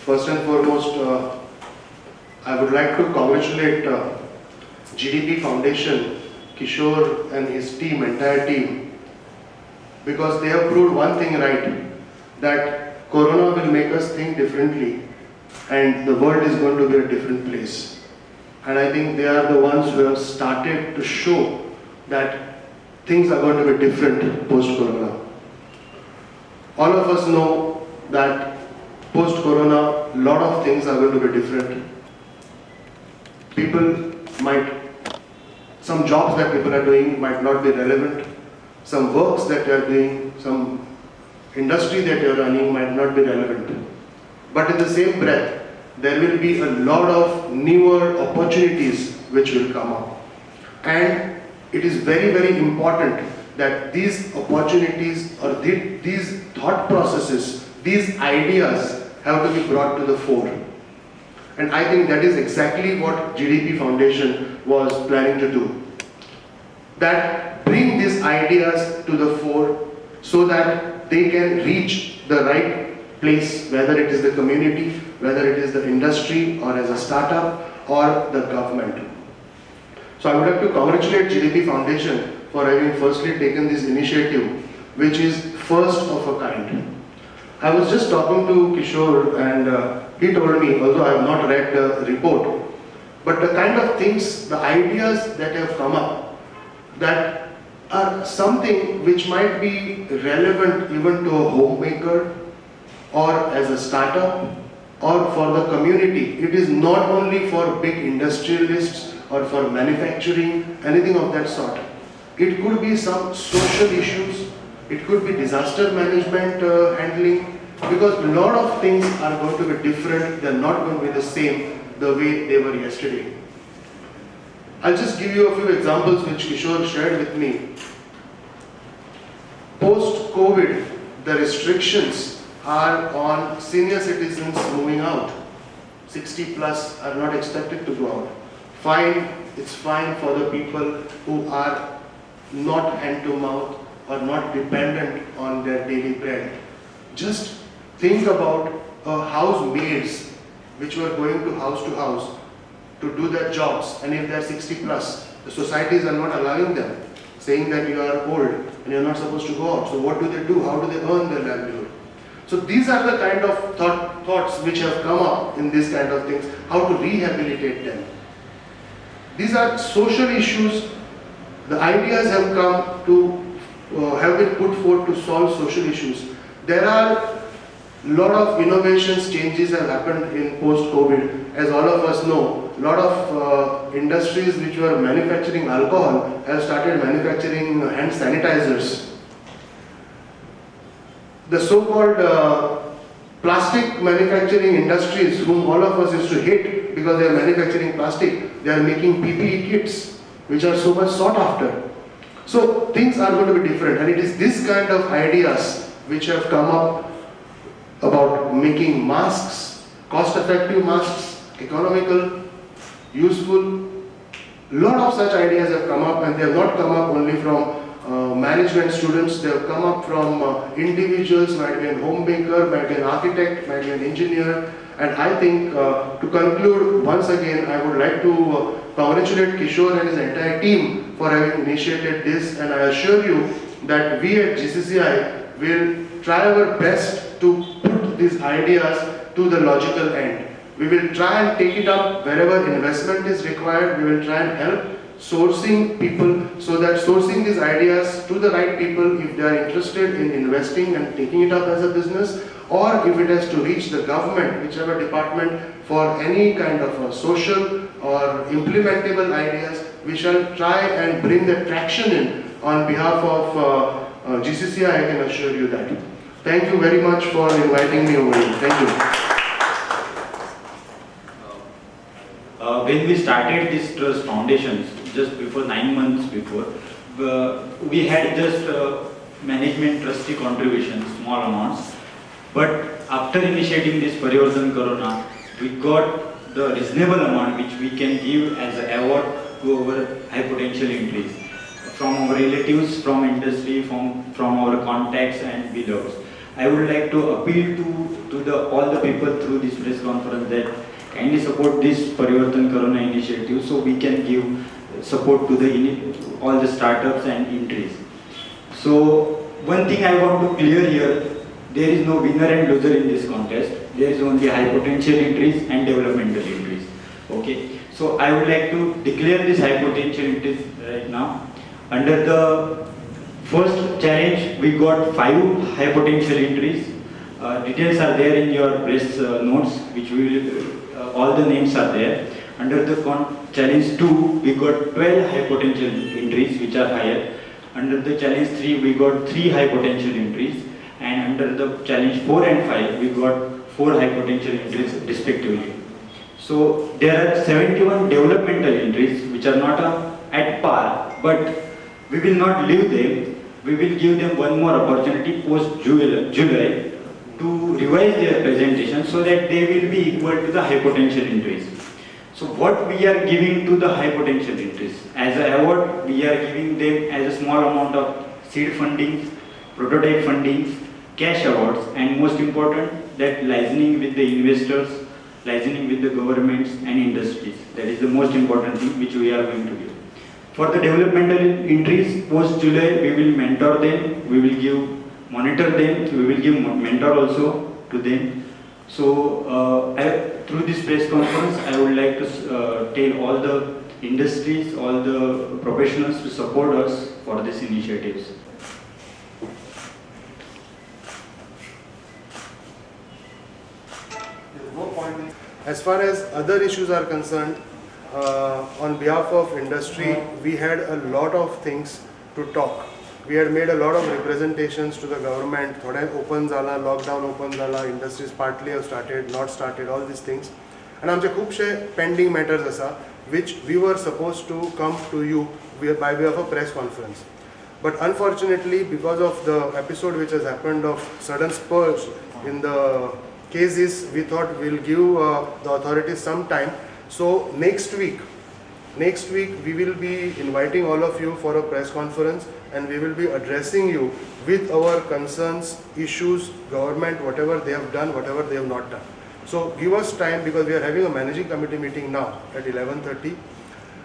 First and foremost, I would like to congratulate GDP Foundation, Kishore and his team, entire team, because they have proved one thing right, that Corona will make us think differently and the world is going to be a different place. And I think they are the ones who have started to show that things are going to be different post-Corona. All of us know that post-Corona, a lot of things are going to be different. Some jobs that people are doing might not be relevant. Some works that they are doing, some industry that they are running might not be relevant. But in the same breath, there will be a lot of newer opportunities which will come up. And it is very, very important that these opportunities or these thought processes, these ideas have to be brought to the fore. And I think that is exactly what GDP Foundation was planning to do. That bring these ideas to the fore so that they can reach the right place, whether it is the community, whether it is the industry or as a startup or the government. So I would like to congratulate GDP Foundation for having firstly taken this initiative, which is first of a kind. I was just talking to Kishore and he told me, although I have not read the report, but the kind of things, the ideas that have come up, that are something which might be relevant even to a homemaker or as a startup or for the community. It is not only for big industrialists or for manufacturing, anything of that sort. It could be some social issues, it could be disaster management handling, because a lot of things are going to be different, they're not going to be the same the way they were yesterday. I'll just give you a few examples which Kishore shared with me. Post-COVID, the restrictions are on senior citizens moving out. 60 plus are not expected to go out. Fine, it's fine for the people who are not hand to mouth or not dependent on their daily bread. Just think about housemaids which were going to house to do their jobs, and if they are 60 plus, the societies are not allowing them, saying that you are old and you are not supposed to go out. So what do they do? How do they earn their livelihood? So these are the kind of thoughts which have come up in these kind of things, how to rehabilitate them. These are social issues. The ideas have come to have been put forth to solve social issues. There are a lot of innovations, changes have happened in post-COVID. As all of us know, a lot of industries which were manufacturing alcohol have started manufacturing hand sanitizers. The so-called plastic manufacturing industries, whom all of us used to hate because they are manufacturing plastic, they are making PPE kits which are so much sought after. So things are going to be different, and it is this kind of ideas which have come up about making masks, cost-effective masks, economical, useful. A lot of such ideas have come up, and they have not come up only from management students, they have come up from individuals, might be a homemaker, might be an architect, might be an engineer. And I think to conclude, once again, I would like to congratulate Kishore and his entire team for having initiated this, and I assure you that we at GCCI will try our best to put these ideas to the logical end. We will try and take it up wherever investment is required. We will try and help sourcing people, so that sourcing these ideas to the right people if they are interested in investing and taking it up as a business, or if it has to reach the government, whichever department, for any kind of social or implementable ideas, we shall try and bring the traction in on behalf of GCCI, I can assure you that. Thank you very much for inviting me over here. Thank you. When we started this trust foundations, just before 9 months before, we had just management trustee contributions, small amounts. But after initiating this Parivartan Corona, we got the reasonable amount which we can give as an award to our high potential entries, from our relatives, from industry, from our contacts and beloveds. I would like to appeal to all the people through this press conference that kindly support this Parivartan Karuna initiative so we can give support to all the startups and entries. So one thing I want to clear here, there is no winner and loser in this contest. There is only high potential entries and developmental entries. Okay. So I would like to declare this high potential entries right now. Under the first challenge, we got 5 high potential entries. Details are there in your press notes, which all the names are there. Under the challenge 2, we got 12 high potential entries, which are higher. Under the challenge 3, we got 3 high potential entries. And under the challenge 4 and 5, we got 4 high potential entries respectively. So there are 71 developmental entries which are not at par, but we will not leave them. We will give them one more opportunity post July to revise their presentation so that they will be equal to the high potential entries. So what we are giving to the high potential entries as an award, we are giving them as a small amount of seed funding, prototype funding, cash awards, and most important, that licensing with the investors, licensing with the governments and industries. That is the most important thing which we are going to give. For the developmental entries post July, we will mentor them, we will monitor them, we will give mentor also to them. So through this press conference, I would like to tell all the industries, all the professionals to support us for these initiatives. As far as other issues are concerned, on behalf of industry, we had a lot of things to talk. We had made a lot of representations to the government. Thoda open zala, lockdown open zala, industries partly have started, not started, all these things. And आमचे खूपशे pending matters asa, which we were supposed to come to you by way of a press conference. But unfortunately, because of the episode which has happened of sudden spurs in the cases, we thought we'll give the authorities some time. So next week we will be inviting all of you for a press conference, and we will be addressing you with our concerns, issues, government, whatever they have done, whatever they have not done. So give us time, because we are having a managing committee meeting now at 11:30,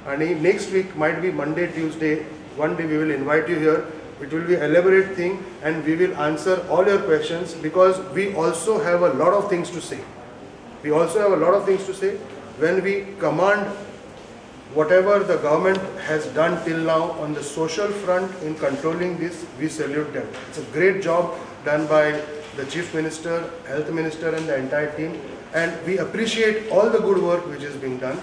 and next week might be Monday, Tuesday, one day we will invite you here. It will be an elaborate thing, and we will answer all your questions, because we also have a lot of things to say. We also have a lot of things to say. When we command whatever the government has done till now on the social front in controlling this, we salute them. It's a great job done by the Chief Minister, Health Minister, and the entire team, and we appreciate all the good work which is being done.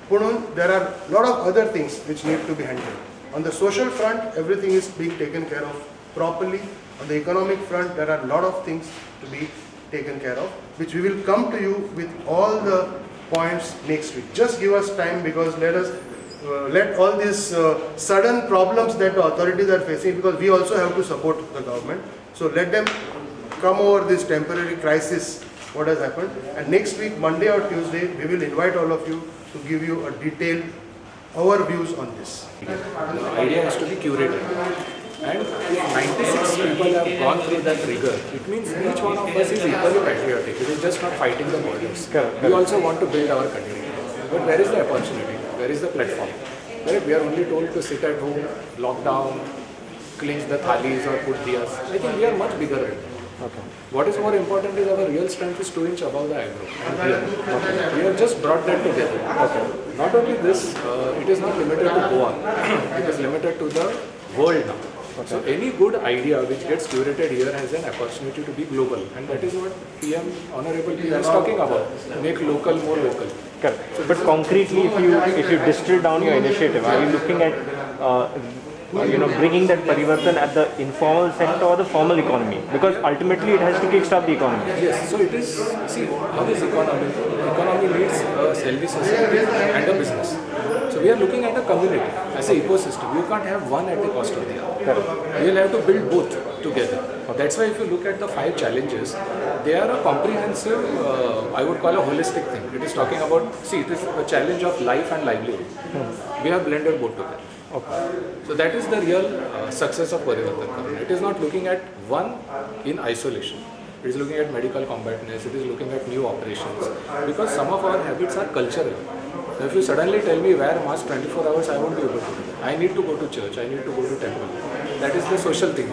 Punun, there are a lot of other things which need to be handled. On the social front, everything is being taken care of properly. On the economic front, there are a lot of things to be taken care of, which we will come to you with all the points next week. Just give us time, because let all these sudden problems that the authorities are facing, because we also have to support the government. So let them come over this temporary crisis, what has happened. And next week, Monday or Tuesday, we will invite all of you to give you a detailed our views on this. The idea has to be curated, and if 96 people have gone through that rigor, it means each one of us is equally patriotic. It is just not fighting the borders. We also want to build our country. But where is the opportunity? Where is the platform? Right? We are only told to sit at home, lock down, cleanse the thalis or put diyas. I think we are much bigger than that. Okay. What is more important is our real strength is 2 inches above the eyebrow. Okay. We have just brought that together. Okay. Not only this, it is not limited to Goa. It is limited to the world now. Okay. So any good idea which gets curated here has an opportunity to be global, and that is what PM, Honorable PM is talking about. Make local more local. Correct. So, but concretely, if you distill down your initiative, are you looking at bringing that Parivartan at the informal sector or the formal economy? Because ultimately it has to kickstart the economy. Yes, so it is, see, how is economy? Economy needs a service society and a business. So we are looking at a community as an ecosystem. You can't have one at the cost of the other. Correct. You will have to build both together. That's why if you look at the 5 challenges, they are a comprehensive, I would call a holistic thing. It is talking about, see, it is a challenge of life and livelihood. We have blended both together. Okay. So that is the real success of Parivartan Karuna. It is not looking at one in isolation. it is looking at medical combatants, it is looking at new operations. Because some of our habits are cultural. So if you suddenly tell me wear mask 24 hours, I won't be able to do that. I need to go to church, I need to go to temple. That is the social thing.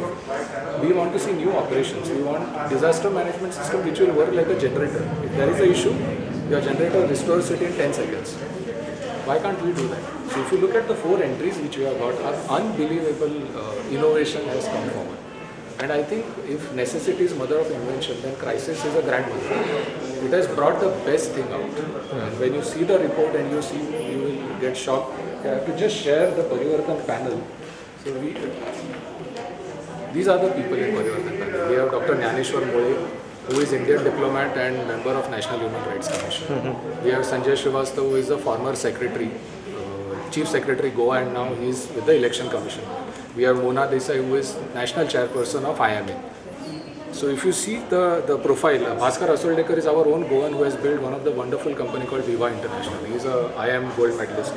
We want to see new operations. We want disaster management system which will work like a generator. If there is an issue, your generator restores it in 10 seconds. Why can't we do that? So if you look at the 4 entries which we have got, unbelievable innovation has come forward. And I think if necessity is mother of invention, then crisis is a grandmother. It has brought the best thing out. And when you see the report and you will get shocked. I have to just share the Parivartan panel. So these are the people in Parivartan panel. We have Dr. Gyaneshwar Mole, who is Indian diplomat and member of National Human Rights Commission. We have Sanjay Srivastava, who is the former secretary, chief secretary Goa, and now he is with the Election Commission. We have Mona Desai, who is national chairperson of IMA. So if you see the profile, Bhaskar Asoldekar is our own Goan who has built one of the wonderful company called Viva International. He is a IM gold medalist.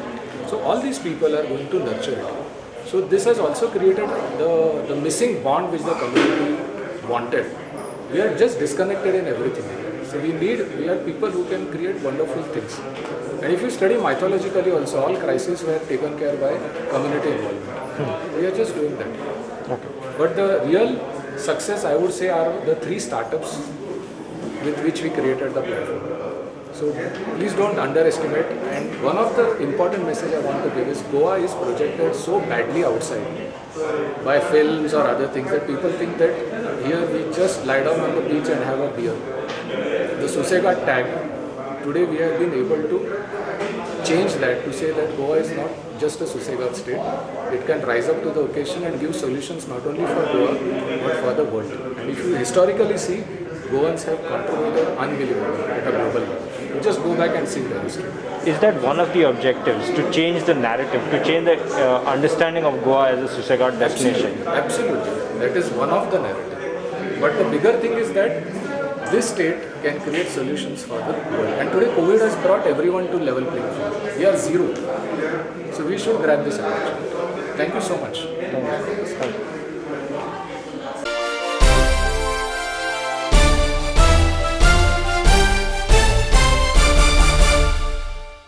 So all these people are going to nurture it. So this has also created the missing bond which the community wanted. We are just disconnected in everything. So we are people who can create wonderful things. And if you study mythologically also, all crises were taken care by community involvement. We are just doing that. Okay. But the real success, I would say, are the 3 startups with which we created the platform. So please don't underestimate. And one of the important message I want to give is Goa is projected so badly outside by films or other things that people think that here we just lie down on the beach and have a beer. The Susegat tag, today we have been able to change that to say that Goa is not just a Susegat state. It can rise up to the occasion and give solutions not only for Goa but for the world. And if you historically see, Goans have contributed unbelievably at a global level. You just go back and see the history. Is that one of the objectives, to change the narrative, to change the understanding of Goa as a Susegat destination? Absolutely. That is one of the narrative. But the bigger thing is that this state can create solutions for the world. And today COVID has brought everyone to level playing field. We are zero. So we should grab this opportunity. Thank you so much. Thank you.